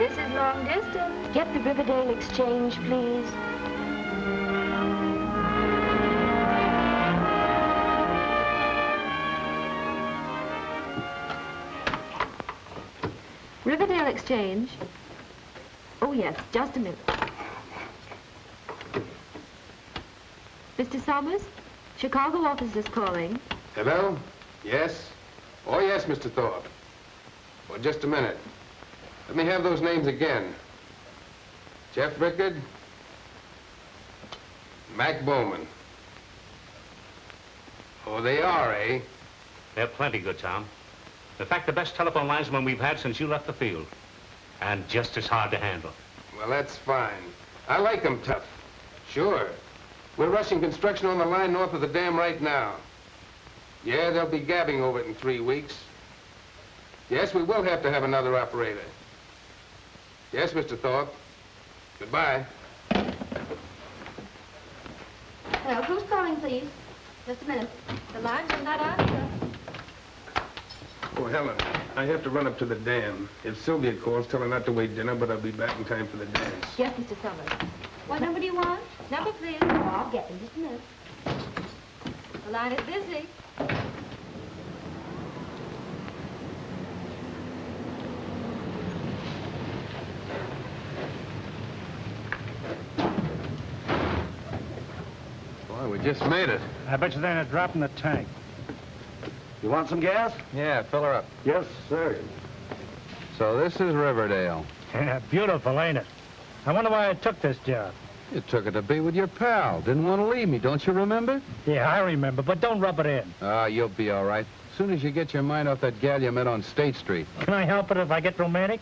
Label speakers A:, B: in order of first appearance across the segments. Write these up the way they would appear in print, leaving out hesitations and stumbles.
A: This is long distance. Get the Riverdale Exchange, please. Riverdale Exchange. Oh, yes, just a minute. Mr. Summers, Chicago office is calling.
B: Hello? Yes? Oh, yes, Mr. Thorpe. Well, just a minute. Let me have those names again. Jeff Rickard. Mac Bowman. Oh, they are, eh?
C: They're plenty good, Tom. In fact, the best telephone linesman we've had since you left the field. And just as hard to handle.
B: Well, that's fine. I like them tough. Sure. We're rushing construction on the line north of the dam right now. Yeah, they'll be gabbing over it in 3 weeks. Yes, we will have to have another operator. Yes, Mr. Thorpe. Goodbye.
A: Hello, who's calling, please? Just a minute. The lines are not on.
B: Oh, Helen, I have to run up to the dam. If Sylvia calls, tell her not to wait dinner, but I'll be back in time for the dance.
A: Yes, Mr. Summers. What number do you want? Number, please. Oh, I'll get them. Just a minute. The line is busy.
B: Boy, we just made it.
D: I bet you they're not dropping the tank.
E: You want some gas?
B: Yeah, fill her up.
E: Yes, sir.
B: So this is Riverdale.
D: Yeah, beautiful, ain't it? I wonder why I took this job.
B: You took it to be with your pal. Didn't want to leave me, don't you remember?
D: Yeah, I remember, but don't rub it in.
B: Ah, you'll be all right. As soon as you get your mind off that gal you met on State Street.
D: Can I help it if I get romantic?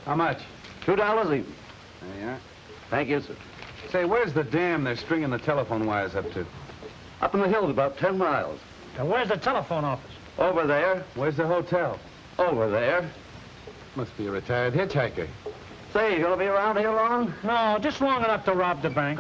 B: How much?
E: $2 even.
B: There you are.
E: Thank you, sir.
B: Say, where's the dam they're stringing the telephone wires up to?
E: Up in the hills about 10 miles.
D: Now, where's the telephone office?
E: Over there.
B: Where's the hotel?
E: Over there.
B: Must be a retired hitchhiker.
E: Say, you gonna be around here long?
D: No, just long enough to rob the bank.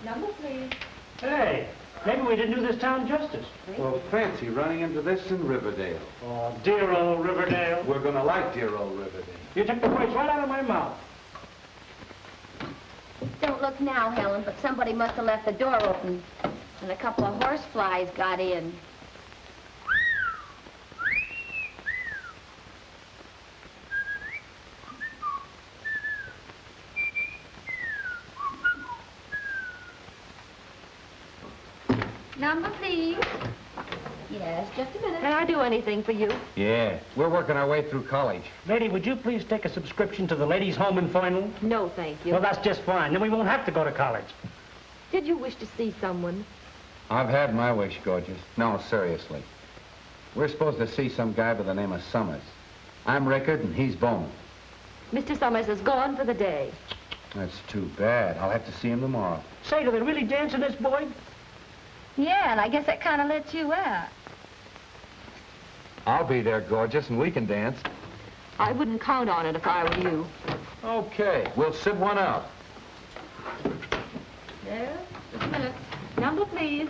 A: Number, please.
D: Hey, maybe we didn't do this town justice.
B: Well, fancy running into this in Riverdale.
D: Oh, dear old Riverdale.
B: We're gonna like dear old Riverdale.
D: You took the words right out of my mouth.
A: Don't look now, Helen, but somebody must have left the door open, and a couple of horseflies got in. Number, please. Yes, just a minute. Can I do anything for you?
B: Yeah, we're working our way through college.
D: Lady, would you please take a subscription to the Ladies' Home in Thornton?
A: No, thank you.
D: Well, that's just fine. Then we won't have to go to college.
A: Did you wish to see someone?
B: I've had my wish, gorgeous. No, seriously. We're supposed to see some guy by the name of Summers. I'm Rickard, and he's Bowman.
A: Mr. Summers is gone for the day.
B: That's too bad. I'll have to see him tomorrow.
D: Say, do they really dance in this, boy?
A: Yeah, and I guess that kind of lets you out.
B: I'll be there, gorgeous, and we can dance.
A: I wouldn't count on it if I were you.
B: Okay, we'll sit one out.
A: There, just a minute. Number, please.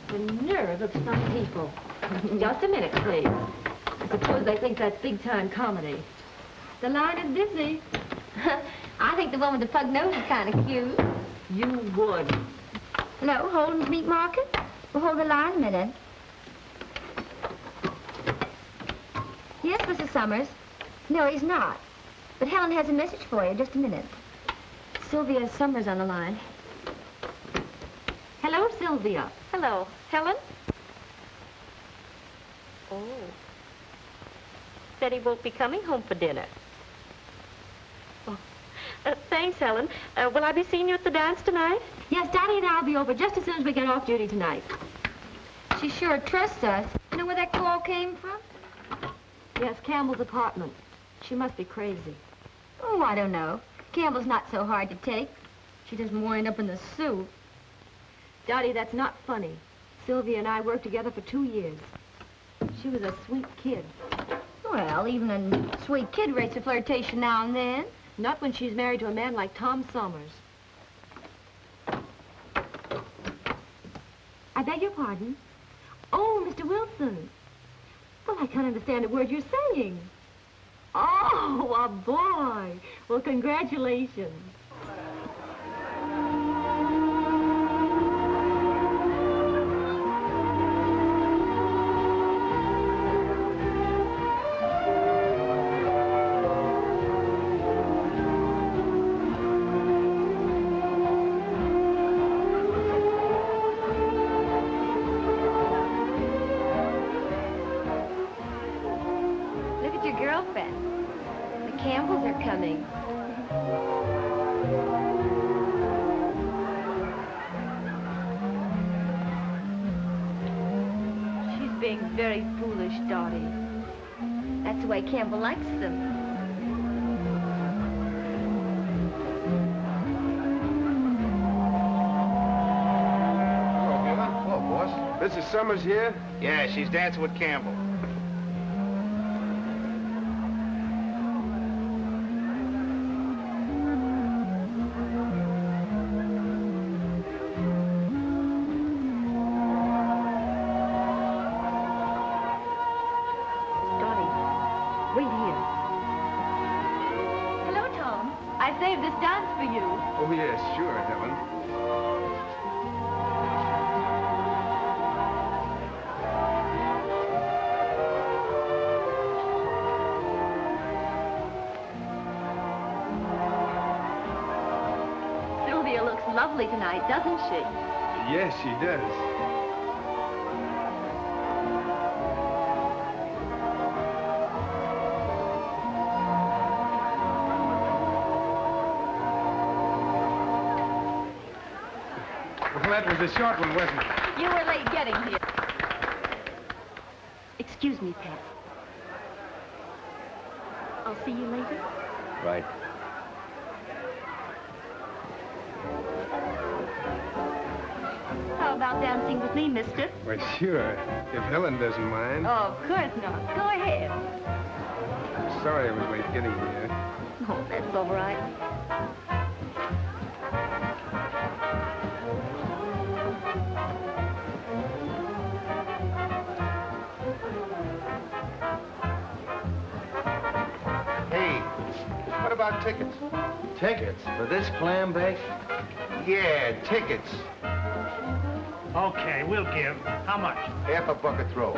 A: The nerve of some people. Just a minute, please. I suppose they think that's big-time comedy. The line is busy. I think the one with the pug nose is kind of cute. You would. No, Holden's Meat Market? We'll hold the line a minute. Yes, Mrs. Summers. No, he's not. But Helen has a message for you. Just a minute. Sylvia Summers on the line. Hello, Sylvia. Hello. Helen?
F: Oh. Said he won't be coming home for dinner. Oh. Thanks, Helen. Will I be seeing you at the dance tonight?
A: Yes, Daddy and I'll be over just as soon as we get off duty tonight. She sure trusts us. You know where that call came from? Yes, Campbell's apartment. She must be crazy. Oh, I don't know. Campbell's not so hard to take. She doesn't wind up in the soup. Dottie, that's not funny. Sylvia and I worked together for 2 years. She was a sweet kid. Well, even a sweet kid rates a flirtation now and then. Not when she's married to a man like Tom Somers. I beg your pardon? Oh, Mr. Wilson. Well, I can't understand a word you're saying. Oh, a boy. Well, congratulations. Very foolish, Dottie. That's the way Campbell likes them.
B: Hello, Miller. Hello, boss. Mrs. Summers here?
G: Yeah, she's dancing with Campbell.
B: Oh, yes, sure, Helen.
A: Sylvia looks lovely tonight, doesn't she?
B: Yes, she does. That was a short one, wasn't it?
A: You were late getting here. Excuse me, Pat. I'll see you later.
E: Right.
A: How about dancing with me, mister?
B: Well, sure, if Helen doesn't mind.
A: Oh, of course not. Go ahead.
B: I'm sorry I was late getting here.
A: Oh, that's all right.
G: What about tickets?
E: Tickets for this clam bake?
G: Yeah, tickets.
D: Okay, we'll give. How much?
G: Half a bucket throw.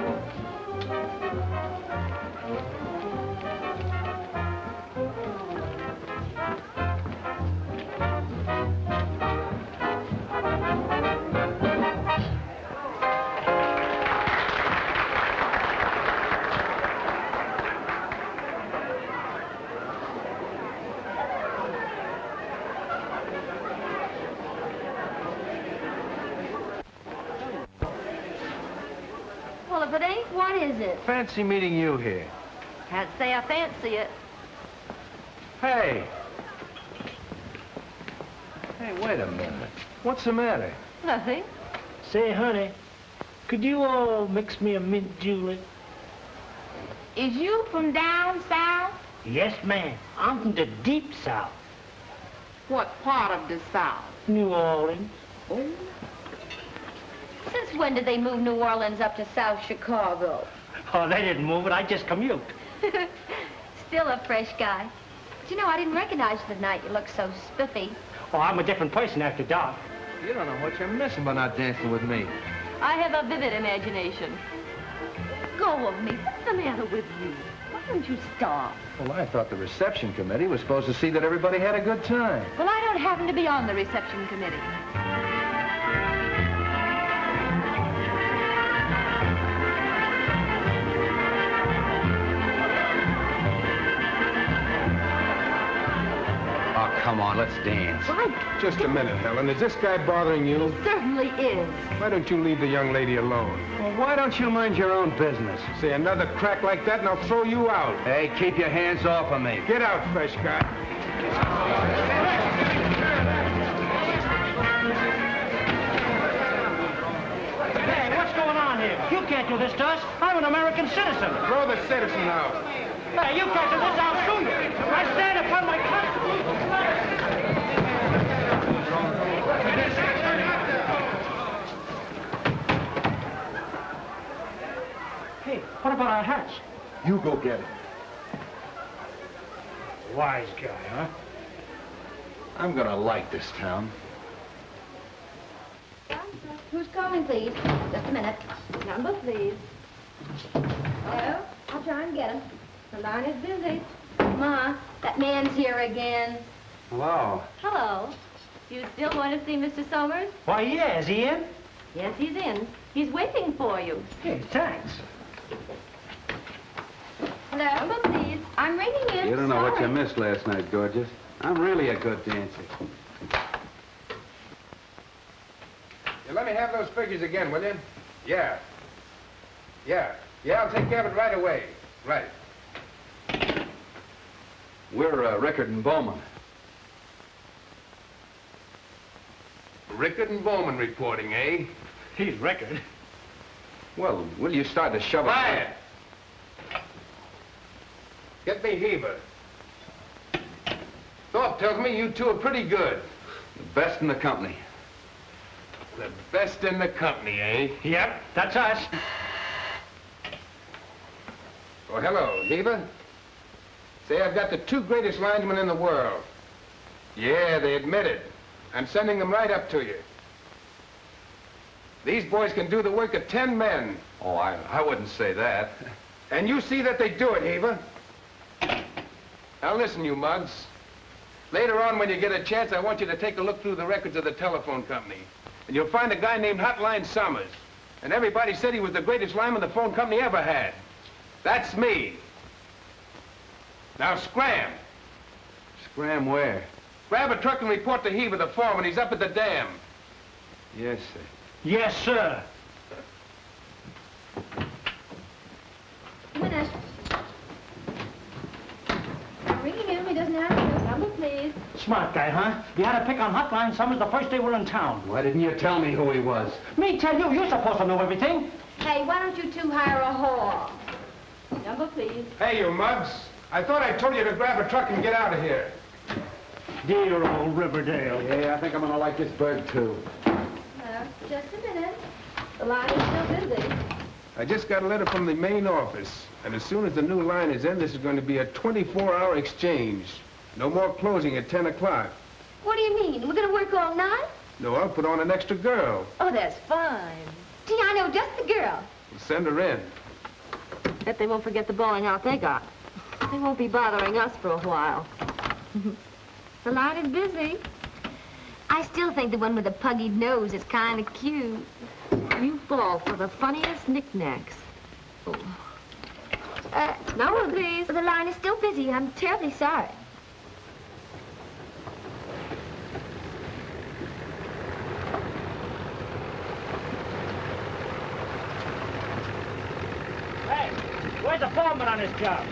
A: Well, if it ain't, what is it?
E: Fancy meeting you here.
A: Can't say I fancy it.
E: Hey. Hey, wait a minute. What's the matter?
A: Nothing.
D: Say, honey, could you all mix me a mint julep?
A: Is you from down south?
D: Yes, ma'am. I'm from the deep south.
H: What part of the South?
D: New Orleans.
A: Oh. Since when did they move New Orleans up to South Chicago?
D: Oh, they didn't move it. I just commute.
A: Still a fresh guy. But you know, I didn't recognize you the night you looked so spiffy.
D: Oh, I'm a different person after dark.
E: You don't know what you're missing by not dancing with me.
A: I have a vivid imagination. Go of me. What's the matter with you? Why don't you stop?
E: Well, I thought the reception committee was supposed to see that everybody had a good time.
A: Well, I don't happen to be on the reception committee.
E: Come on, let's dance.
A: Why?
B: Just a minute, Helen. Is this guy bothering you?
A: He certainly is.
B: Why don't you leave the young lady alone?
E: Well, why don't you mind your own business?
B: Say another crack like that and I'll throw you out.
E: Hey, keep your hands off of me.
B: Get out, fresh guy.
D: Hey, what's going on here? You can't do this to us. I'm an American citizen.
B: Throw the citizen out.
D: Hey, you can't do this. I'll sue you. I stand upon my constitution.
E: You go get him.
D: Wise guy, huh?
E: I'm gonna like this town.
A: Who's calling, please? Just a minute. Number, please. Hello? I'll try and get him. The line is busy. Ma, that man's here again.
E: Hello.
A: Hello. You still want to see Mr. Somers?
D: Why, yeah, is he in?
A: Yes, he's in. He's waiting for you.
D: Hey, thanks.
A: Hello? Number, please. I'm ringing in.
E: You don't know what you
A: Sorry.
E: missed last night, gorgeous. I'm really a good dancer.
B: Yeah, let me have those figures again, will you? Yeah. Yeah, I'll take care of it right away. Right.
E: We're Rickard and Bowman.
B: Rickard and Bowman reporting, eh?
D: He's Rickard.
E: Well, will you start to shove it?
B: Quiet! Get me Heber. Thorpe tells me you two are pretty good.
E: The best in the company.
B: The best in the company, eh?
D: Yep, that's us.
B: Oh, hello, Heber. Say, I've got the two greatest linesmen in the world. Yeah, they admit it. I'm sending them right up to you. These boys can do the work of 10 men.
E: Oh, I wouldn't say that.
B: And you see that they do it, Heber. Now listen, you mugs. Later on, when you get a chance, I want you to take a look through the records of the telephone company. And you'll find a guy named Hotline Summers. And everybody said he was the greatest lineman the phone company ever had. That's me. Now scram.
E: Scram where?
B: Grab a truck and report to Heber, the foreman. He's up at the dam.
E: Yes, sir.
D: Yes, sir.
A: Minute. I'm ringing him. He doesn't answer. Number, please.
D: Smart guy, huh? You had to pick on Hotline Summers the first day we were in town.
E: Why didn't you tell me who he was?
D: Me tell you, you're supposed to know everything.
A: Hey, why don't you two hire a whore? Number, please.
B: Hey, you mugs. I thought I told you to grab a truck and get out of here.
D: Dear old Riverdale.
E: Yeah, I think I'm gonna like this bird, too.
A: Just a minute. The line is still busy.
B: I just got a letter from the main office. And as soon as the new line is in, this is going to be a 24-hour exchange. No more closing at 10 o'clock.
A: What do you mean? We're going to work all night?
B: No, I'll put on an extra girl.
A: Oh, that's fine. Gee, I know just the girl.
B: We'll send her in.
A: Bet they won't forget the bowling out they got. They won't be bothering us for a while. The line is busy. I still think the one with the puggied nose is kind of cute. You fall for the funniest knickknacks. Oh. No, please. The line is still busy. I'm terribly sorry.
D: Hey, where's the foreman on this job?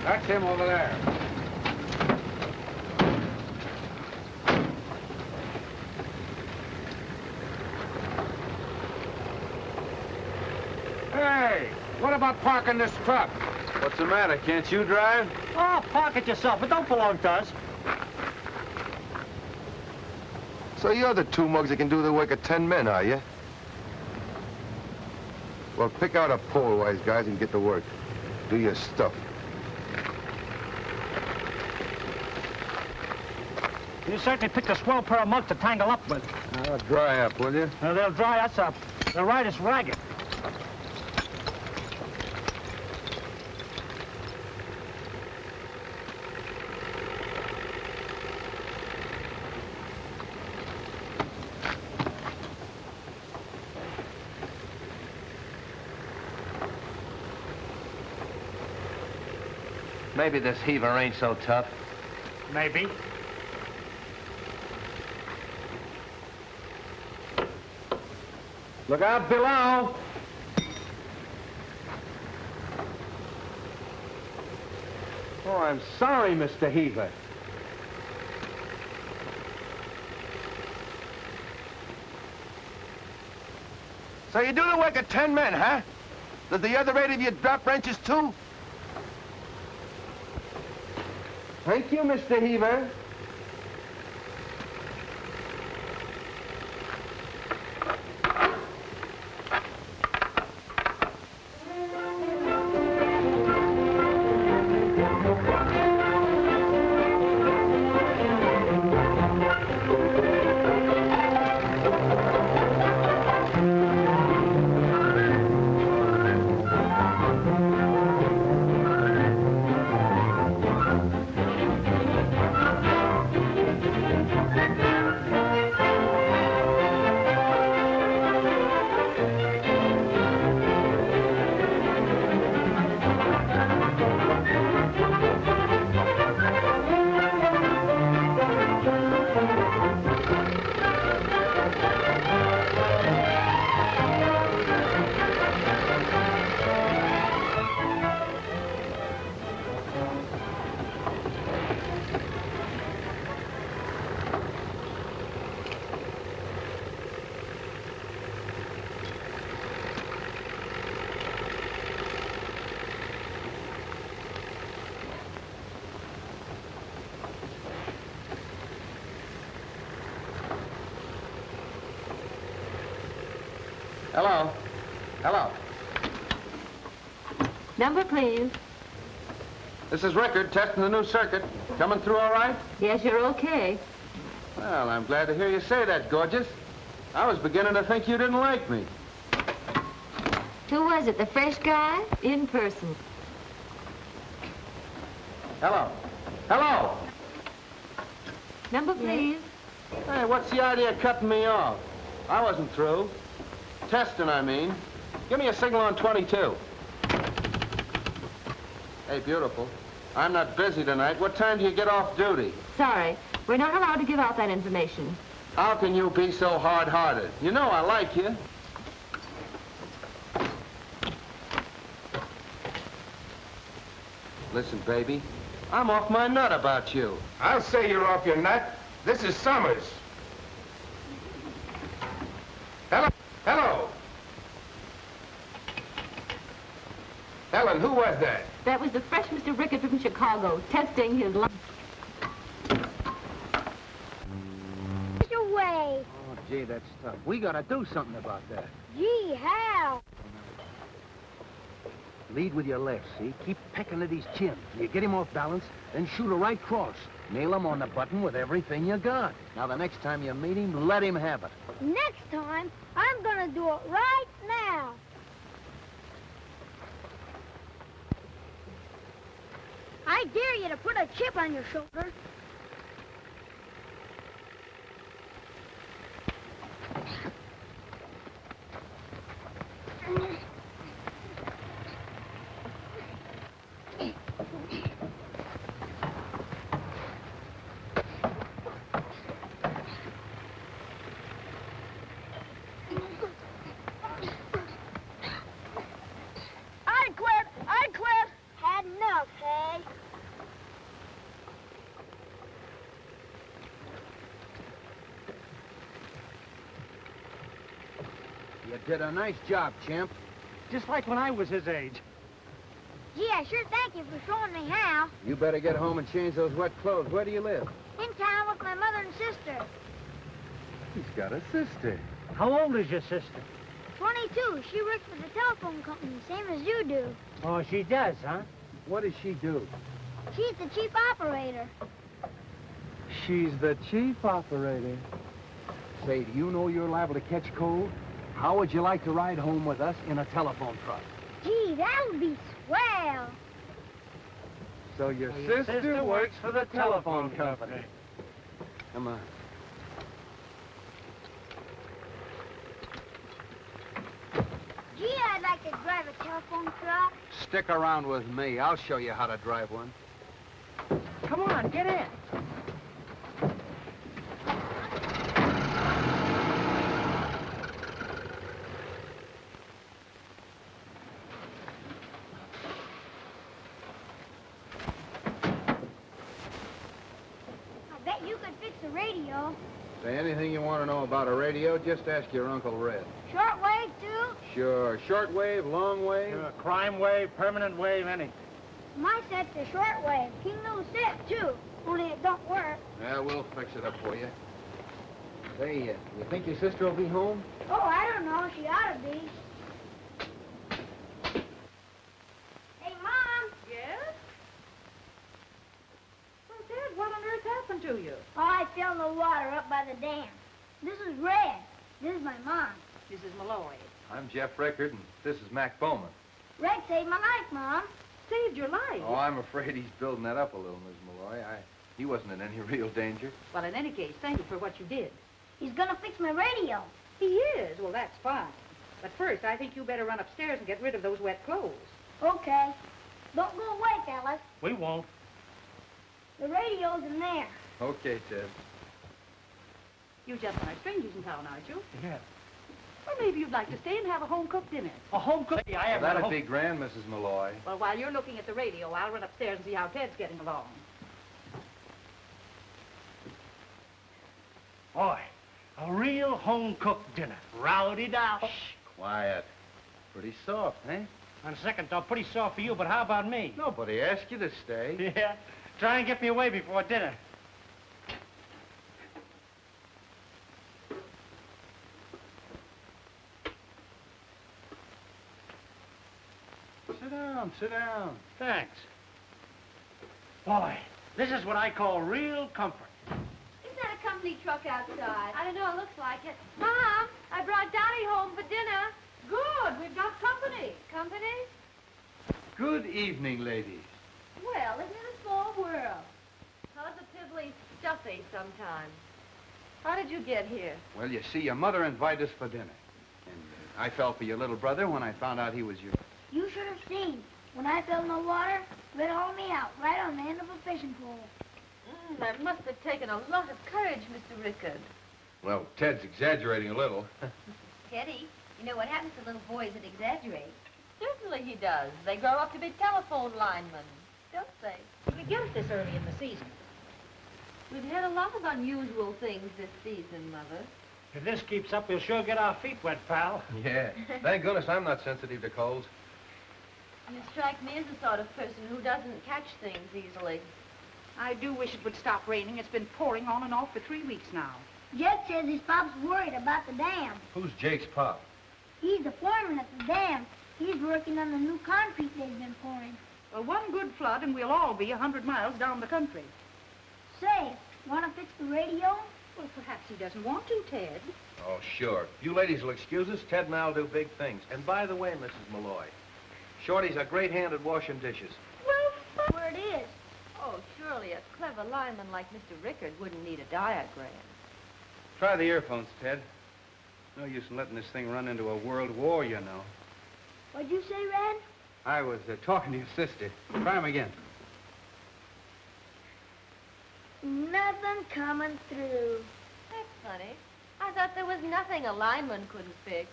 B: That's him over there. Hey, what about parking this truck?
E: What's the matter? Can't you drive?
D: Oh, park it yourself. It don't belong to us.
G: So you're the two mugs that can do the work of 10 men, are you? Well, pick out a pole, wise guys, and get to work. Do your stuff.
D: You certainly picked a swell pair of mugs to tangle up with.
E: Dry up, will you?
D: They'll dry us up. They'll ride us ragged.
I: Maybe this heaver ain't so tough.
D: Maybe.
E: Look out below. Oh, I'm sorry, Mr. Heaver.
G: So you do the work of 10 men, huh? Does the other 8 of you drop wrenches, too?
E: Thank you, Mr. Heaver. Hello? Hello?
A: Number, please.
E: This is Rickard, testing the new circuit. Coming through all right?
A: Yes, you're okay.
E: Well, I'm glad to hear you say that, gorgeous. I was beginning to think you didn't like me.
A: Who was it, the fresh guy? In person.
E: Hello? Hello?
A: Number, please.
E: Hey, what's the idea of cutting me off? I wasn't through. Testing, I mean. Give me a signal on 22. Hey, beautiful. I'm not busy tonight. What time do you get off duty?
A: Sorry, we're not allowed to give out that information.
E: How can you be so hard-hearted? You know I like you. Listen, baby, I'm off my nut about you.
B: I'll say you're off your nut. This is Summers. Hello? Hello? Helen, who was that?
A: That was the fresh Mr. Rickard from Chicago, testing his lunch.
J: Away.
E: Oh, gee, that's tough. We gotta do something about that.
J: Gee, how?
K: Lead with your left, see? Keep pecking at his chin. You get him off balance, then shoot a right cross. Nail him on the button with everything you got. Now, the next time you meet him, let him have it.
J: Next time, I'm gonna do it right now. I dare you to put a chip on your shoulder. I quit. Had enough, hey?
K: You did a nice job, champ.
D: Just like when I was his age.
J: Gee, I sure thank you for showing me how.
E: You better get home and change those wet clothes. Where do you live?
J: In town with my mother and sister.
E: He's got a sister.
D: How old is your sister?
J: 22. She works for the telephone company, same as you do.
D: Oh, she does, huh?
E: What does she do?
J: She's the chief operator.
E: She's the chief operator.
K: Say, do you know you're liable to catch cold? How would you like to ride home with us in a telephone truck?
J: Gee, that would be swell.
E: So your
D: Your sister works for the telephone company.
E: Come on.
J: Gee, I'd like to drive a telephone truck.
E: Stick around with me. I'll show you how to drive one.
D: Come on, get in.
J: I bet you could fix a radio.
E: Say anything you want to know about a radio, just ask your Uncle Red.
J: Shortwave, too?
E: Sure. Shortwave, long wave.
D: Crime wave, permanent wave, anything.
J: My set's a shortwave. King Lou's set, too. Only it don't work.
E: Yeah, we'll fix it up for you. Say, you think your sister will be home?
J: Oh, I don't know. She ought to be. Hey, Mom.
H: Yes? Well, Dad, what on earth happened to you?
J: Oh, I fell in the water up by the dam. This is Red. This is my mom.
H: This is Malloy.
E: I'm Jeff Rickard, and this is Mac Bowman.
J: Red saved my life, Mom.
H: Saved your life?
E: Oh, I'm afraid he's building that up a little, Miss Malloy. He wasn't in any real danger.
H: Well, in any case, thank you for what you did.
J: He's gonna fix my radio.
H: He is? Well, that's fine. But first, I think you better run upstairs and get rid of those wet clothes.
J: Okay. Don't go away, fellas.
D: We won't.
J: The radio's in there.
E: Okay, Ted.
H: You gentlemen are strangers in town, aren't you?
D: Yeah.
H: Well, maybe you'd like to stay and have a home-cooked dinner.
D: A home cook? I have
E: That'd be grand, Mrs. Malloy.
H: Well, while you're looking at the radio, I'll run upstairs and see how Ted's getting along.
D: Boy, a real home-cooked dinner. Rowdy-dow.
E: Shh, quiet. Pretty soft, eh?
D: On second thought, pretty soft for you, but how about me?
E: Nobody asked you to stay.
D: Yeah. Try and get me away before dinner.
E: Sit down, sit down.
D: Thanks. Boy, this is what I call real comfort.
A: Isn't that a company truck outside? I don't know, it looks like it. Mom, I brought Donnie home for dinner.
H: Good, we've got company.
A: Company?
E: Good evening, ladies.
A: Well, isn't it a small world? Positively stuffy sometimes. How did you get here?
E: Well, you see, your mother invited us for dinner. And I fell for your little brother when I found out he was yours.
J: You should have seen. When I fell in the water, Red hauled me out right on the end of a fishing pole.
A: That must have taken a lot of courage, Mr. Rickard.
G: Well, Ted's exaggerating a little.
L: Teddy, you know what happens to little boys that exaggerate?
A: Certainly he does. They grow up to be telephone linemen, don't they?
H: You can get it this early in the season.
A: We've had a lot of unusual things this season, Mother.
D: If this keeps up, we'll sure get our feet wet, pal.
G: Yeah. Thank goodness I'm not sensitive to colds.
A: You strike me as the sort of person who doesn't catch things easily.
H: I do wish it would stop raining. It's been pouring on and off for 3 weeks now.
J: Jed says his pop's worried about the dam.
G: Who's Jake's pop?
J: He's the foreman at the dam. He's working on the new concrete they've been pouring.
H: Well, one good flood and we'll all be 100 miles down the country.
J: Say, want to fix the radio?
H: Well, perhaps he doesn't want to, Ted.
G: Oh, sure. You ladies will excuse us. Ted and I'll do big things. And by the way, Mrs. Malloy, Shorty's a great hand at washing dishes.
J: Well, where it is.
A: Oh, surely a clever lineman like Mr. Rickard wouldn't need a diagram.
E: Try the earphones, Ted. No use in letting this thing run into a world war, you know.
J: What'd you say, Red?
E: I was talking to your sister. Try 'em again.
J: Nothing coming through.
A: That's funny. I thought there was nothing a lineman couldn't fix.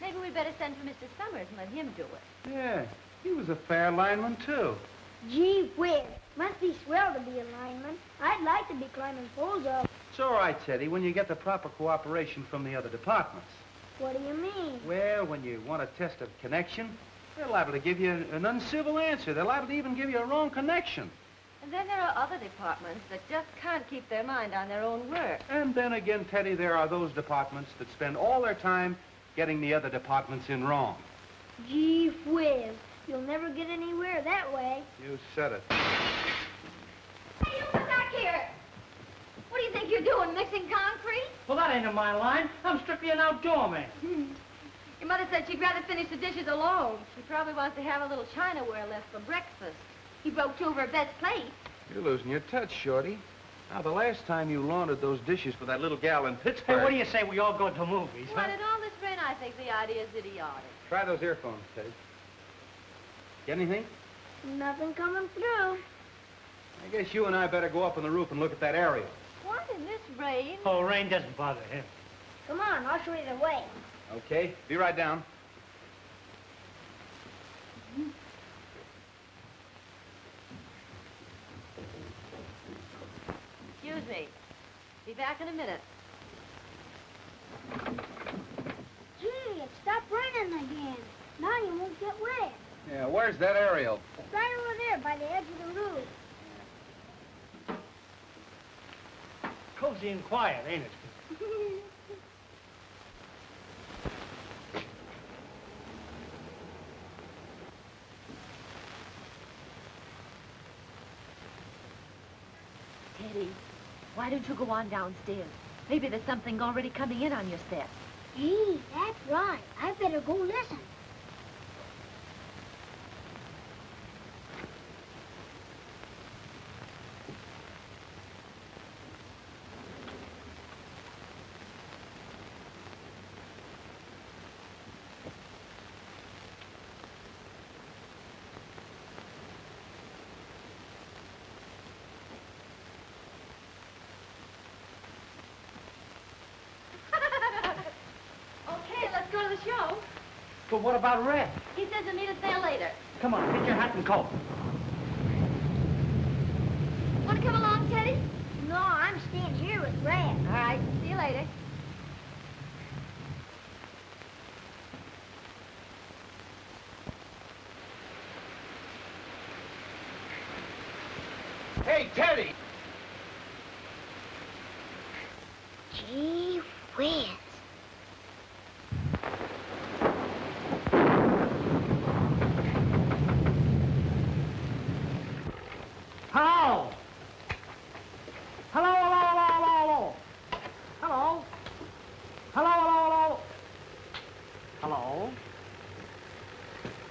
A: Maybe we'd better send for Mr. Summers and let him do it.
E: Yeah, he was a fair lineman, too.
J: Gee whiz. Must be swell to be a lineman. I'd like to be climbing poles up.
E: It's all right, Teddy, when you get the proper cooperation from the other departments.
J: What do you mean?
E: Well, when you want a test of connection, they're liable to give you an uncivil answer. They're liable to even give you a wrong connection.
A: And then there are other departments that just can't keep their mind on their own work.
E: And then again, Teddy, there are those departments that spend all their time getting the other departments in wrong.
J: Gee whiz. You'll never get anywhere that way.
E: You said it.
A: Hey, you come back here! What do you think you're doing, mixing concrete?
D: Well, that ain't in my line. I'm strictly an outdoor man.
A: Your mother said she'd rather finish the dishes alone. She probably wants to have a little chinaware left for breakfast. He broke 2 of her best plates.
E: You're losing your touch, Shorty. Now, the last time you laundered those dishes for that little gal in Pittsburgh...
D: Hey, what do you say we all go to movies, huh?
A: Well, in all this rain, I think the idea is idiotic.
E: Try those earphones, Teddy. Get anything?
J: Nothing coming through.
E: I guess you and I better go up on the roof and look at that aerial.
A: What, in this rain?
D: Oh, rain doesn't bother him.
J: Come on, I'll show you the way.
E: Okay, be right down.
A: Excuse me. Be back in a minute.
J: Gee, it stopped raining again. Now you won't get wet.
E: Yeah, where's that aerial?
J: It's right over there by the edge of the roof.
D: Cozy and quiet, ain't it?
A: Teddy, why don't you go on downstairs? Maybe there's something already coming in on your step.
J: Hey, that's right. I better go listen.
A: Okay, let's go to the show.
D: But what about Red?
A: He says he'll meet us there later.
D: Come on, get your hat and coat.
A: Want to come along, Teddy?
J: No, I'm staying here with Red.
A: All right, see you later.
G: Hey, Teddy!
J: Gee whiz.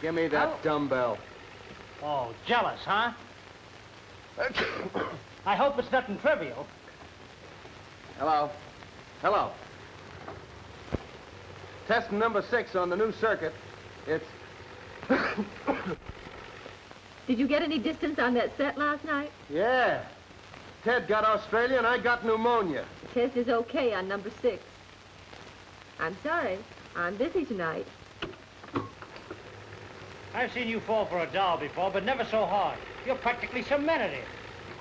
E: Give me that dumbbell.
D: Oh, jealous, huh? I hope it's nothing trivial.
E: Hello. Hello. Test number 6 on the new circuit. It's...
A: Did you get any distance on that set last night?
E: Yeah. Ted got Australia and I got pneumonia.
A: The test is okay on number 6. I'm sorry. I'm busy tonight.
D: I've seen you fall for a doll before, but never so hard. You're practically cemented it.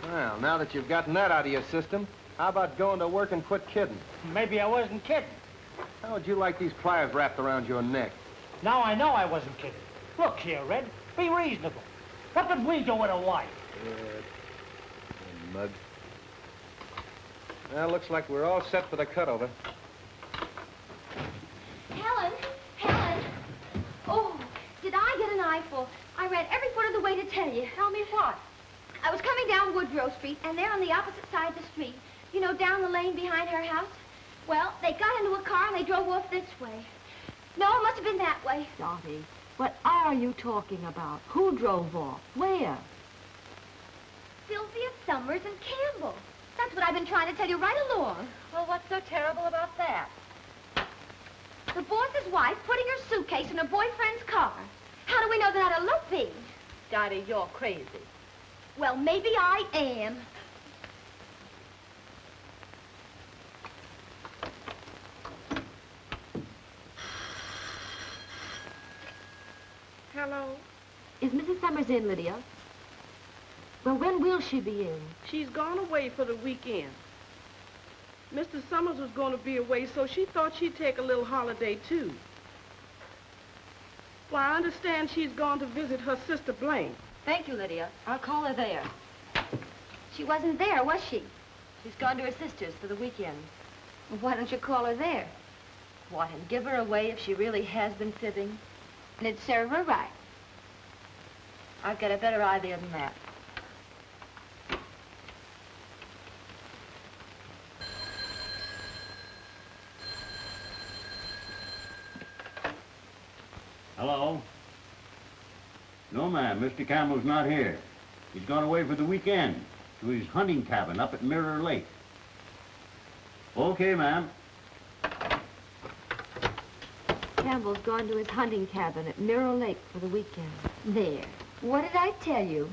E: Well, now that you've gotten that out of your system, how about going to work and quit kidding?
D: Maybe I wasn't kidding.
E: How would you like these pliers wrapped around your neck?
D: Now I know I wasn't kidding. Look here, Red. Be reasonable. What would we do with a wife?
E: Mug. Well, looks like we're all set for the cutover.
L: Helen! Helen! Oh, did I get an eyeful? I ran every foot of the way to tell you.
A: Tell me what?
L: I was coming down Woodrow Street, and there on the opposite side of the street, you know, down the lane behind her house, well, they got into a car and they drove off this way. No, it must have been that way.
A: Dottie, what are you talking about? Who drove off? Where?
L: Sylvia Summers and Campbell. That's what I've been trying to tell you right along.
A: Well, what's so terrible about that?
L: The boss's wife putting her suitcase in her boyfriend's car. How do we know they're not eloping?
A: Dottie, you're crazy.
L: Well, maybe I am.
M: Hello?
A: Is Mrs. Summers in, Lydia? Well, when will she be in?
M: She's gone away for the weekend. Mr. Summers was going to be away, so she thought she'd take a little holiday, too. Well, I understand she's gone to visit her sister Blaine.
A: Thank you, Lydia. I'll call her there.
L: She wasn't there, was she?
A: She's gone to her sister's for the weekend.
L: Well, why don't you call her there?
A: What, and give her away if she really has been fibbing?
L: And it'd serve her right.
A: I've got a better idea than that.
N: Hello? No, ma'am. Mr. Campbell's not here. He's gone away for the weekend to his hunting cabin up at Mirror Lake. Okay, ma'am.
A: Campbell's gone to his hunting cabin at Mirror Lake for the weekend.
L: There. What did I tell you?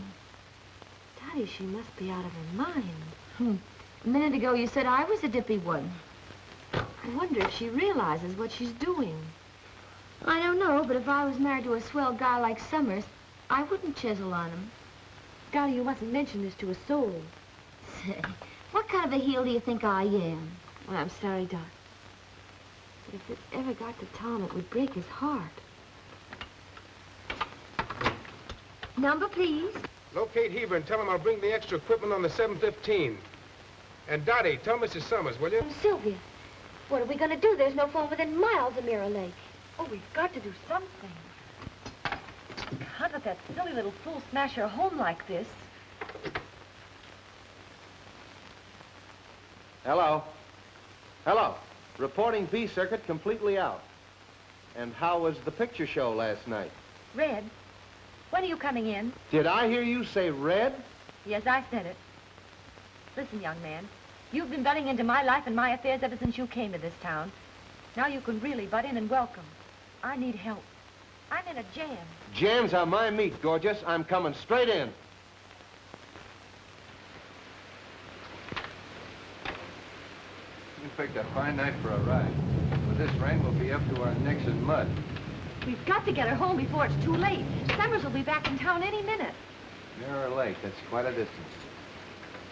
A: Dottie, she must be out of her mind. A minute ago, you said I was the dippy one. I wonder if she realizes what she's doing.
L: I don't know, but if I was married to a swell guy like Summers, I wouldn't chisel on him.
A: Dottie, you mustn't mention this to a soul.
L: Say, what kind of a heel do you think I am?
A: Well, I'm sorry, Dot. But if it ever got to Tom, it would break his heart.
L: Number, please.
B: Locate Heber and tell him I'll bring the extra equipment on the 7:15. And Dottie, tell Mrs. Summers, will you?
L: Sylvia, what are we going to do? There's no phone within miles of Mirror Lake.
A: Oh, we've got to do something. Can't let that silly little fool smash her home like this.
E: Hello. Hello. Reporting B circuit completely out. And how was the picture show last night?
A: Red, when are you coming in?
E: Did I hear you say Red?
A: Yes, I said it. Listen, young man, you've been butting into my life and my affairs ever since you came to this town. Now you can really butt in and welcome. I need help. I'm in a jam.
E: Jams are my meat, gorgeous. I'm coming straight in.
G: You picked a fine night for a ride. With this rain, we'll be up to our necks in mud.
A: We've got to get her home before it's too late. Summers will be back in town any minute.
G: Mirror Lake, that's quite a distance.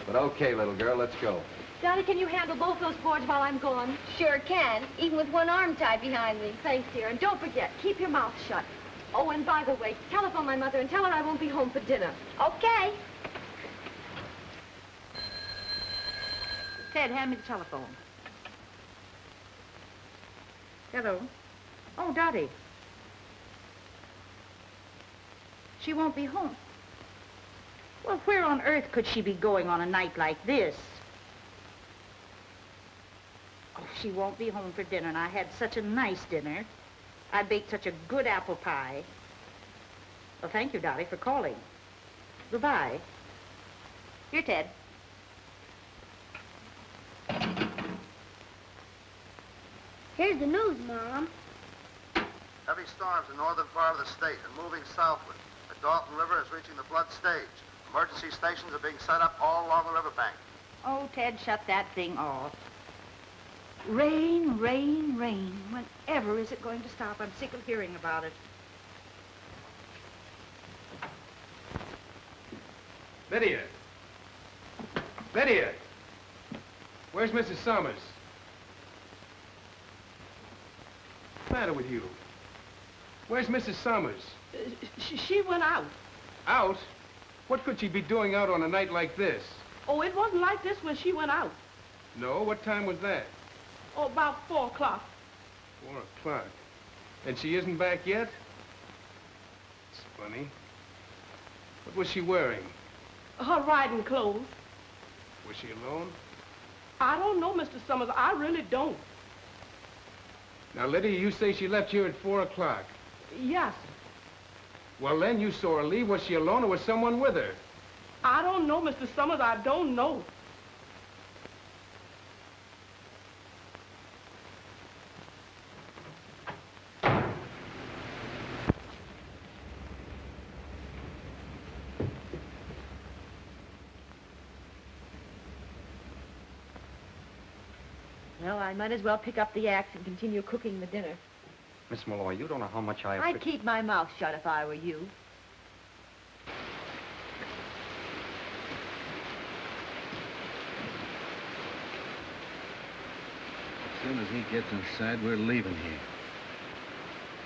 G: But okay, little girl, let's go.
A: Dottie, can you handle both those boards while I'm gone?
L: Sure can, even with one arm tied behind me.
A: Thanks, dear. And don't forget, keep your mouth shut. Oh, and by the way, telephone my mother and tell her I won't be home for dinner.
L: Okay.
H: Ted, hand me the telephone. Hello. Oh, Dottie. She won't be home. Well, where on earth could she be going on a night like this? Oh, she won't be home for dinner, and I had such a nice dinner. I baked such a good apple pie. Well, thank you, Dottie, for calling. Goodbye. Here, Ted.
J: Here's the news, Mom.
O: Heavy storms in northern part of the state and moving southward. The Dalton River is reaching the flood stage. Emergency stations are being set up all along the riverbank.
H: Oh, Ted, shut that thing off. Rain, rain, rain. Whenever is it going to stop? I'm sick of hearing about it.
B: Lydia! Lydia! Where's Mrs. Summers? What's the matter with you? Where's Mrs. Summers?
M: She went out.
B: Out? What could she be doing out on a night like this?
M: Oh, it wasn't like this when she went out.
B: No? What time was that?
M: Oh, about 4 o'clock.
B: 4 o'clock. And she isn't back yet? It's funny. What was she wearing?
M: Her riding clothes.
B: Was she alone?
M: I don't know, Mr. Summers. I really don't.
B: Now, Lydia, you say she left here at 4 o'clock.
M: Yes.
B: Well, then you saw her leave. Was she alone or was someone with her?
M: I don't know, Mr. Summers. I don't know.
A: Well, I might as well pick up the axe and continue cooking the dinner.
P: Miss Malloy, you don't know how much I
A: I'd keep my mouth shut if I were you.
I: As soon as he gets inside, we're leaving here.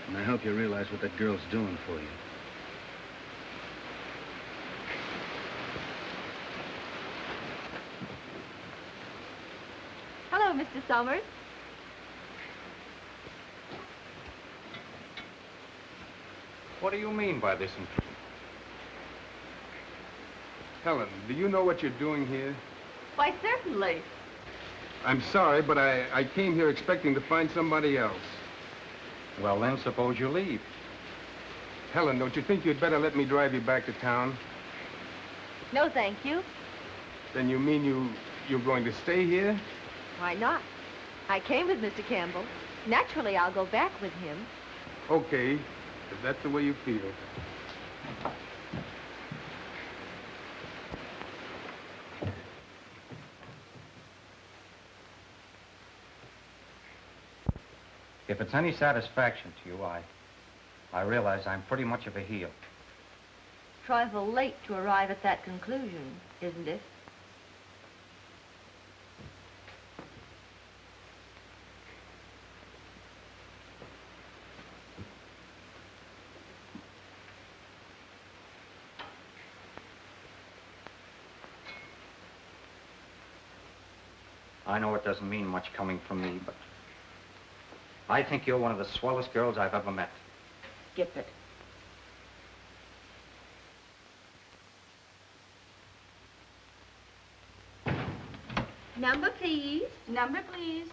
I: And I hope you realize what that girl's doing for you.
A: Hello, Mr. Summers.
B: What do you mean by this intrusion? Helen, do you know what you're doing here?
A: Why, certainly.
B: I'm sorry, but I came here expecting to find somebody else.
P: Well, then, suppose you leave.
B: Helen, don't you think you'd better let me drive you back to town?
A: No, thank you.
B: Then you mean you're going to stay here?
A: Why not? I came with Mr. Campbell. Naturally, I'll go back with him.
B: Okay, if that's the way you feel.
P: If it's any satisfaction to you, I realize I'm pretty much of a heel.
A: Trifle late to arrive at that conclusion, isn't it?
P: I know it doesn't mean much coming from me, but I think you're one of the swellest girls I've ever met.
A: Skip it. Number, please. Number, please.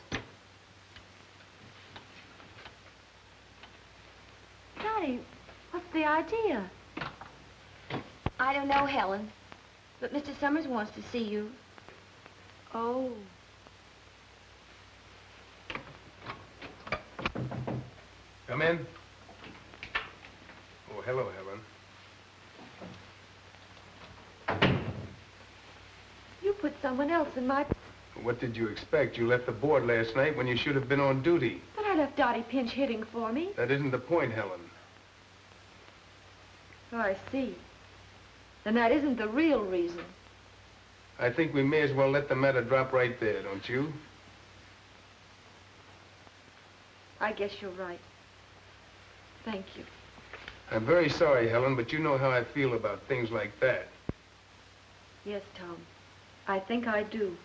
A: Dottie, what's the idea?
L: I don't know, Helen. But Mr. Summers wants to see you.
A: Oh.
B: Come in. Oh, hello, Helen.
A: You put someone else in my...
B: What did you expect? You left the board last night when you should have been on duty.
A: But I left Dottie pinch hitting for me.
B: That isn't the point, Helen.
A: Oh, I see. Then that isn't the real reason.
B: I think we may as well let the matter drop right there, don't you?
A: I guess you're right. Thank you.
B: I'm very sorry, Helen, but you know how I feel about things like that.
A: Yes, Tom. I think I do.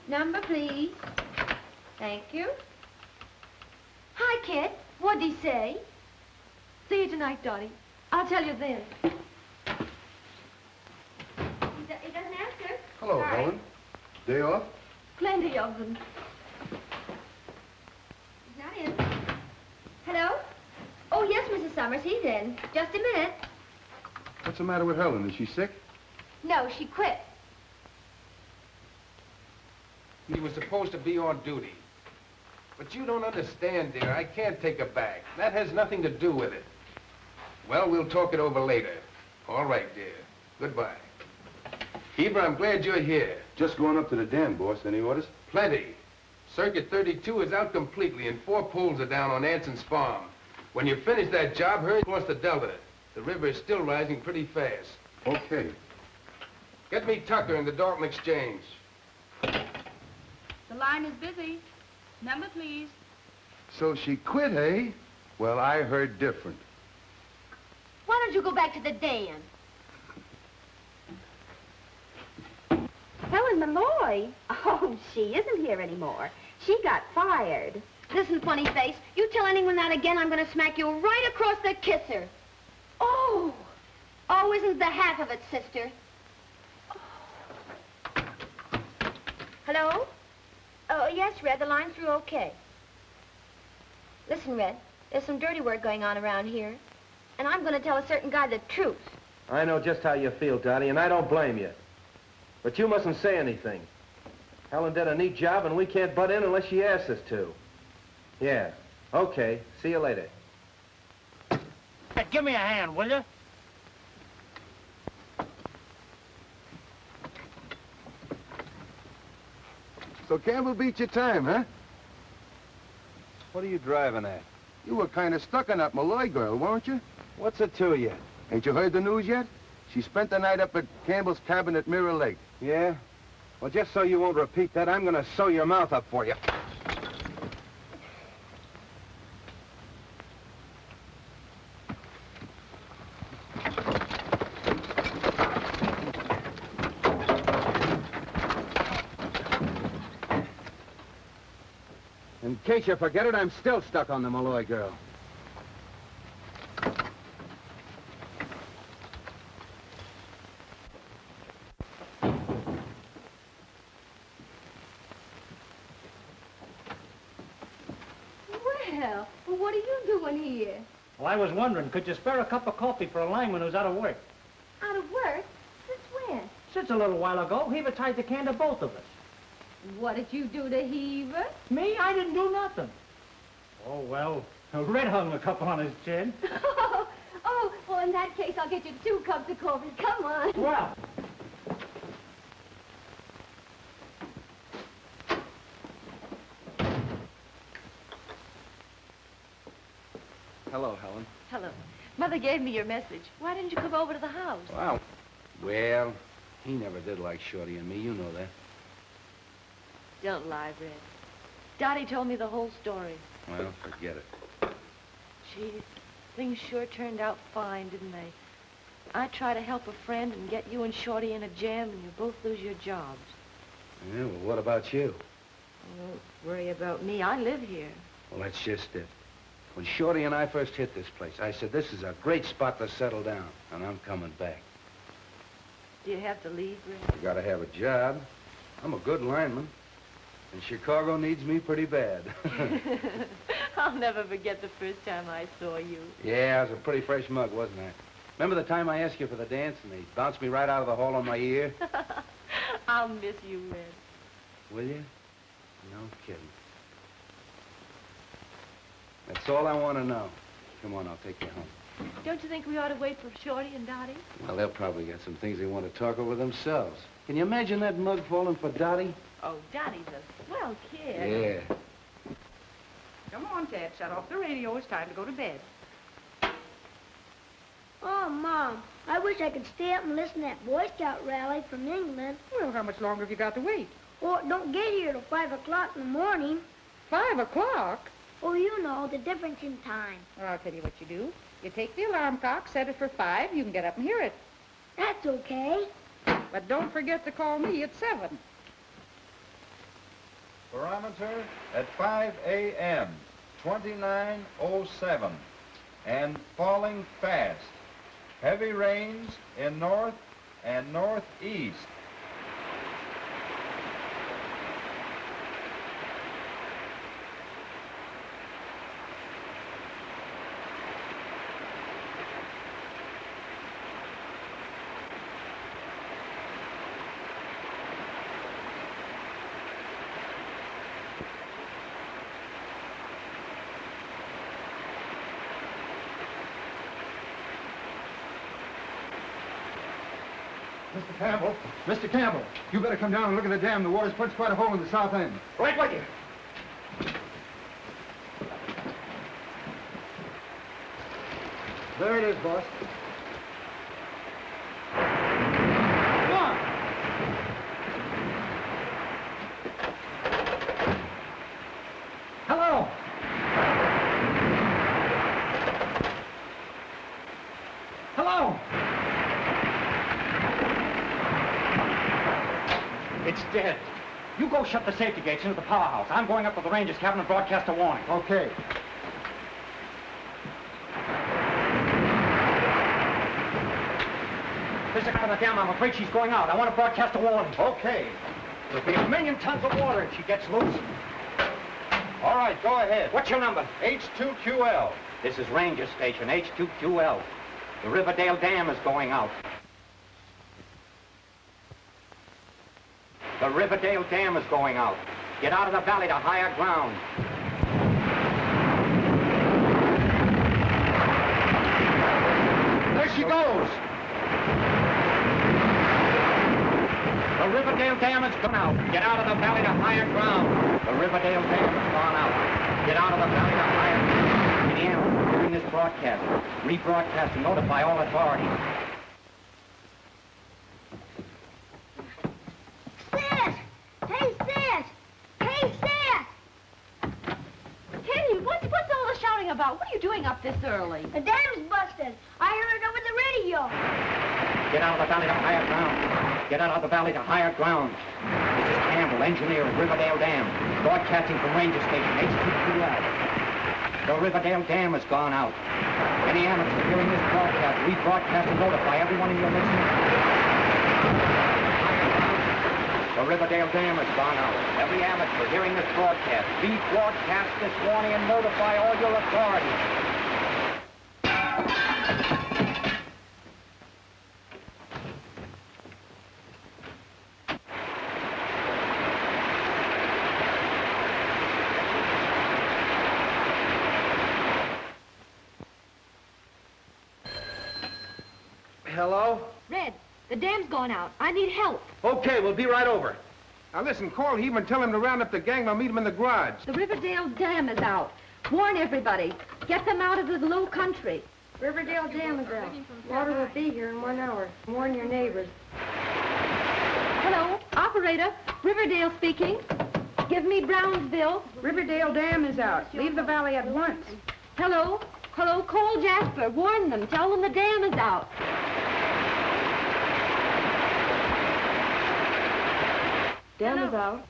L: Number, please. Thank you. Hi, kid. What'd he say?
A: See you tonight, Dottie. I'll tell you then.
L: He doesn't answer.
B: Hello,
L: Sorry.
B: Helen. Day off?
A: Plenty of them.
L: He's not in. Hello? Oh, yes, Mrs. Summers, he's in. Just a minute.
Q: What's the matter with Helen? Is she sick?
L: No, she quit.
B: He was supposed to be on duty. But you don't understand, dear. I can't take her back. That has nothing to do with it. Well, we'll talk it over later. All right, dear. Goodbye. Heber, I'm glad you're here.
Q: Just going up to the dam, boss. Any orders?
B: Plenty. Circuit 32 is out completely, and 4 poles are down on Anson's farm. When you finish that job, hurry across the delta. The river is still rising pretty fast.
Q: Okay.
B: Get me Tucker in the Dalton Exchange.
H: The line is busy. Number, please.
Q: So she quit, eh? Well, I heard different.
L: Why don't you go back to the dam?
H: Helen Malloy? Oh, she isn't here anymore. She got fired.
L: Listen, funny face, you tell anyone that again, I'm going to smack you right across the kisser. Oh! Oh, isn't the half of it, sister? Hello? Oh, yes, Red, the line's through okay. Listen, Red, there's some dirty work going on around here, and I'm going to tell a certain guy the truth.
G: I know just how you feel, Dottie, and I don't blame you. But you mustn't say anything. Helen did a neat job, and we can't butt in unless she asks us to. Yeah. Okay. See you later.
D: Hey, give me a hand, will you?
Q: So Campbell beat your time, huh?
E: What are you driving at?
Q: You were kind of stuck on that Malloy girl, weren't you?
E: What's it to you?
Q: Ain't you heard the news yet? She spent the night up at Campbell's cabin at Mirror Lake.
E: Yeah? Well, just so you won't repeat that, I'm gonna sew your mouth up for you. In case you forget it, I'm still stuck on the Malloy girl.
A: Well, what are you doing here?
D: Well, I was wondering, could you spare a cup of coffee for a lineman who's out of work?
A: Out of work? Since when?
D: Since a little while ago, Heber tied the can to both of us.
A: What did you do to Heber?
D: Me? I didn't do nothing. Oh, well, Red hung a couple on his chin.
A: Well, in that case, I'll get you 2 cups of coffee. Come on.
D: Well.
E: Hello, Helen.
F: Hello. Mother gave me your message. Why didn't you come over to the house?
E: Wow. Well, he never did like Shorty and me. You know that.
F: Don't lie, Red. Dottie told me the whole story.
E: Well, forget it.
F: Gee, things sure turned out fine, didn't they? I try to help a friend and get you and Shorty in a jam, and you both lose your jobs.
E: Yeah, well, what about you?
F: Don't worry about me. I live here.
E: Well, that's just it. When Shorty and I first hit this place, I said, this is a great spot to settle down, and I'm coming back.
F: Do you have to leave, Red?
E: I gotta have a job. I'm a good lineman, and Chicago needs me pretty bad.
F: I'll never forget the first time I saw you.
E: Yeah, I was a pretty fresh mug, wasn't I? Remember the time I asked you for the dance, and they bounced me right out of the hall on my ear?
F: I'll miss you, Red.
E: Will you? No kidding. That's all I want to know. Come on, I'll take you home.
F: Don't you think we ought to wait for Shorty and Dottie?
E: Well, they'll probably got some things they want to talk over themselves. Can you imagine that mug falling for Dottie?
F: Oh, Dottie's a swell kid.
E: Yeah.
H: Come on, Ted. Shut off the radio. It's time to go to bed.
J: Oh, Mom, I wish I could stay up and listen to that Boy Scout rally from England.
H: Well, how much longer have you got to wait?
J: Oh, it don't get here till 5 o'clock in the morning.
H: 5 o'clock?
J: Oh, you know, the difference in time.
H: Well, I'll tell you what you do. You take the alarm clock, set it for 5, you can get up and hear it.
J: That's okay.
H: But don't forget to call me at 7.
R: Barometer at 5 a.m., 2907, and falling fast. Heavy rains in north and northeast. Mr. Campbell. Mr. Campbell, you better come down and look at the dam. The water's punched quite a hole in the south end.
D: Right with you.
R: There it is, boss.
D: Come on. Hello. Hello. It's dead. You go shut the safety gates into the powerhouse. I'm going up to the ranger's cabin and broadcast a warning.
R: Okay.
D: There's a guy on the dam. I'm afraid she's going out. I want to broadcast a warning.
R: Okay.
D: There'll be a million tons of water if she gets loose.
R: All right, go ahead.
D: What's your number?
R: H2QL.
P: This is Ranger Station, H2QL. The Riverdale Dam is going out. The Riverdale Dam is going out. Get out of the valley to higher ground.
R: There she goes.
P: The Riverdale Dam has gone out. Get out of the valley to higher ground. The Riverdale Dam has gone out. Get out of the valley to higher ground. Indiana, during this broadcast, rebroadcast and notify all authorities.
J: Sis! Hey, Sis! Hey, Sis!
F: Kenny, what's all the shouting about? What are you doing up this early?
J: The dam's busted. I heard it over the radio.
P: Get out of the valley to higher ground. Get out of the valley to higher ground. This is Campbell, engineer of Riverdale Dam, broadcasting from Ranger Station, H2QL. The Riverdale Dam has gone out. Any amateur hearing this broadcast, rebroadcast and notify everyone in your listening. The Riverdale Dam has gone out. Every amateur hearing this broadcast, rebroadcast this warning and notify all your authorities.
G: Hello?
A: Red, the dam's gone out. I need help.
G: Okay, we'll be right over.
B: Now listen, call Hymer and tell him to round up the gang. I'll meet him in the garage.
A: The Riverdale Dam is out. Warn everybody. Get them out of the low country.
L: Riverdale Dam is out. Water will be here in 1 hour. Warn your neighbors.
A: Hello, operator. Riverdale speaking. Give me Brownsville.
L: Riverdale Dam is out. Leave the valley at once.
A: Hello? Hello, call Jasper. Warn them. Tell them the dam is out.
L: Dam is out.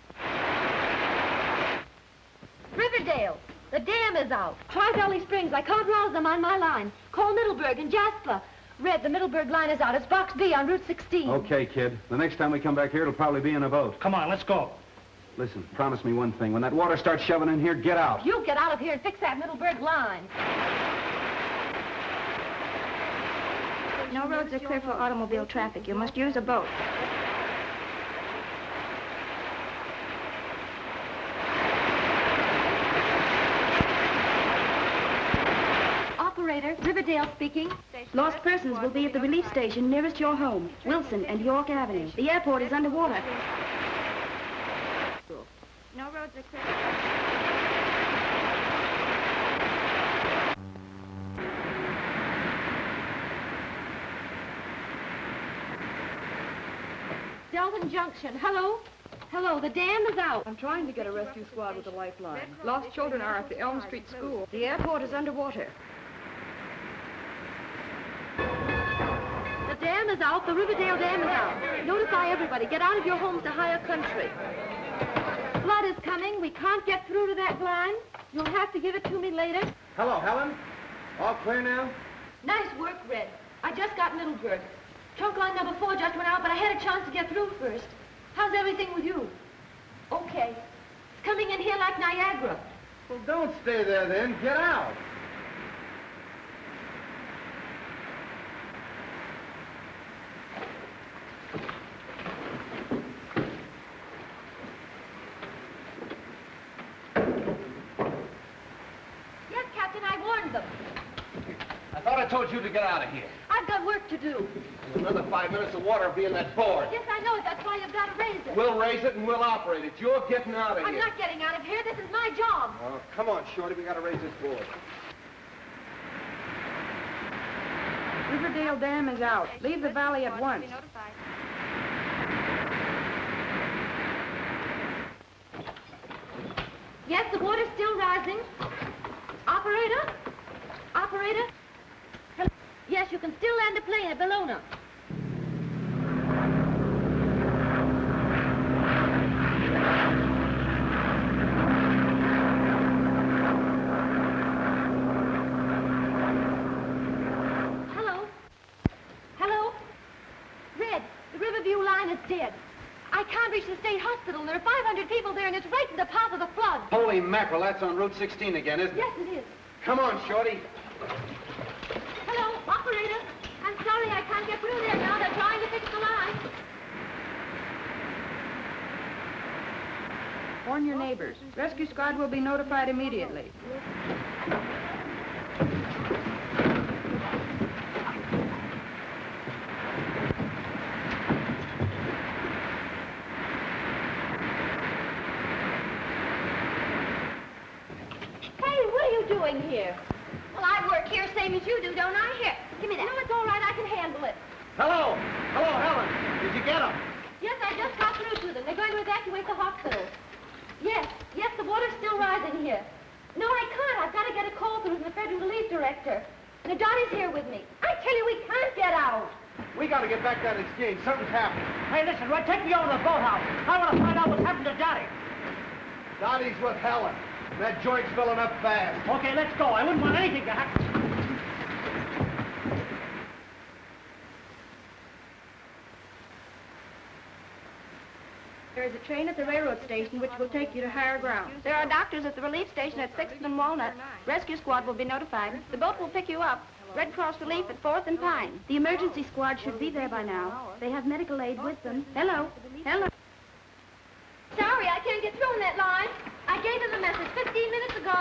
A: Riverdale, the dam is out. Try Valley Springs. I can't rouse them on my line. Call Middleburg and Jasper. Red, the Middleburg line is out. It's Box B on Route 16.
G: Okay, kid. The next time we come back here, it'll probably be in a boat.
D: Come on, let's go.
G: Listen, promise me one thing. When that water starts shoving in here, get out.
A: You get out of here and fix that Middleburg line.
L: No roads are clear for automobile traffic. You must use a boat.
A: Operator, Riverdale speaking.
L: Lost persons will be at the relief station nearest your home, Wilson and York Avenue. The airport is underwater. No roads are clear.
A: Delvin Junction. Hello? Hello, the dam is out.
L: I'm trying to get a rescue squad with a lifeline. Lost children are at the Elm Street School. The airport is underwater.
A: The dam is out. The Riverdale Dam is out. Notify everybody. Get out of your homes to higher country. Flood is coming. We can't get through to that line. You'll have to give it to me later.
G: Hello, Helen? All clear now?
A: Nice work, Red. I just got Middleburg. Trunk line number 4 just went out, but I had a chance to get through first. How's everything with you? Okay. It's coming in here like Niagara.
G: Well, don't stay there then. Get out.
A: Yes, Captain, I warned them.
G: I thought I told you to get out of here.
A: I've got work to do.
G: Another 5 minutes, the water will be in that board.
A: Yes, I know it. That's why you've got to raise it.
G: We'll raise it and we'll operate it. You're getting out of
A: I'm
G: here.
A: not getting out of here. This is my job.
G: Oh, come on, Shorty. We got to raise this board.
S: Riverdale Dam is out. Leave the valley at once.
A: Yes, the water's still rising. Operator? Operator? Hello? Yes, you can still land a plane at Bellona. Hello? Hello? Red, the Riverview line is dead. I can't reach the state hospital. There are 500 people there, and it's right in the path of the flood.
G: Holy mackerel, that's on Route 16 again, isn't it?
A: Yes, it is.
G: Come on, Shorty.
A: Hello, operator. I'm sorry I can't get through there now. They're trying to fix the line.
S: Warn your neighbors. Rescue squad will be notified immediately.
A: Doing here? Well, I work here same as you do, don't I? Here, give me that. No, it's all right. I can handle it.
G: Hello. Hello, Helen. Did you get him?
A: Yes, I just got through to them. They're going to evacuate the hospital. Yes, the water's still rising here. No, I can't. I've got to get a call through from the Federal Relief Director. Now, Johnny's here with me. I tell you, we can't get out.
G: We got to get back to that exchange. Something's happened.
D: Hey, listen, Red, take me over to the boathouse. I want to find out what's happened to Dottie.
G: Dottie's with Helen. That joint's filling up fast.
D: Okay, let's go. I wouldn't want anything to happen.
S: There is a train at the railroad station which will take you to higher ground.
L: There are doctors at the relief station at 6th and Walnut. Rescue squad will be notified. The boat will pick you up. Red Cross relief at 4th and Pine.
T: The emergency squad should be there by now. They have medical aid with them. Hello. Hello.
A: Sorry, I can't get through on that line. I gave them the message 15 minutes ago.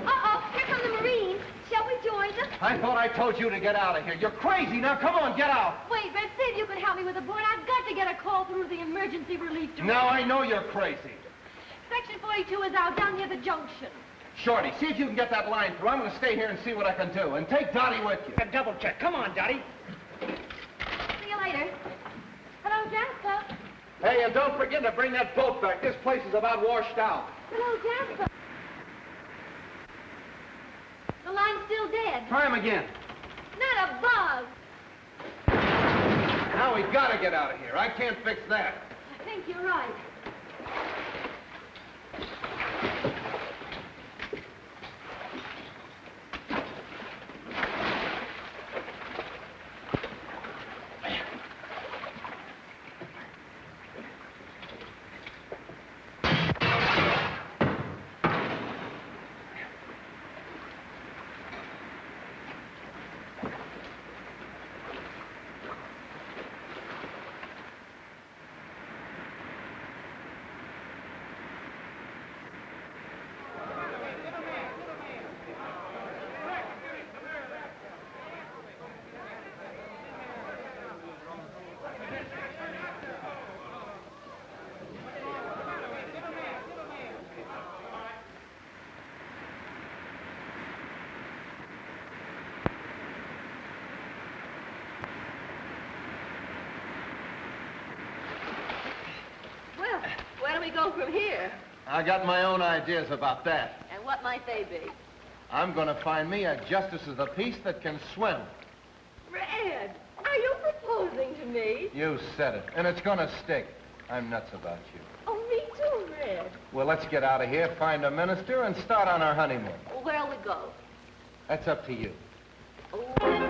A: Uh-oh, here come the Marines. Shall we join them?
G: I thought I told you to get out of here. You're crazy. Now, come on, get out.
A: Wait, Red, see if you can help me with the board. I've got to get a call through the emergency relief director.
G: Now, I know you're crazy.
A: Section 42 is out down near the junction.
G: Shorty, see if you can get that line through. I'm going to stay here and see what I can do. And take Dottie with you.
D: Double check. Come on, Dottie.
A: See you later. Hello, Jasper.
G: Hey, and don't forget to bring that boat back. This place is about washed out.
A: Hello, Jasper. The line's still dead.
G: Try him again.
A: Not a bug.
G: Now we've got to get out of here. I can't fix that.
A: I think you're right.
F: Where do we go from here?
G: I got my own ideas about that.
F: And what might they be?
G: I'm going to find me a justice of the peace that can swim.
F: Red, are you proposing to me?
G: You said it, and it's going to stick. I'm nuts about you.
F: Oh, me too, Red.
G: Well, let's get out of here, find a minister, and start on our honeymoon.
F: Well, where'll we go?
G: That's up to you.
F: Oh.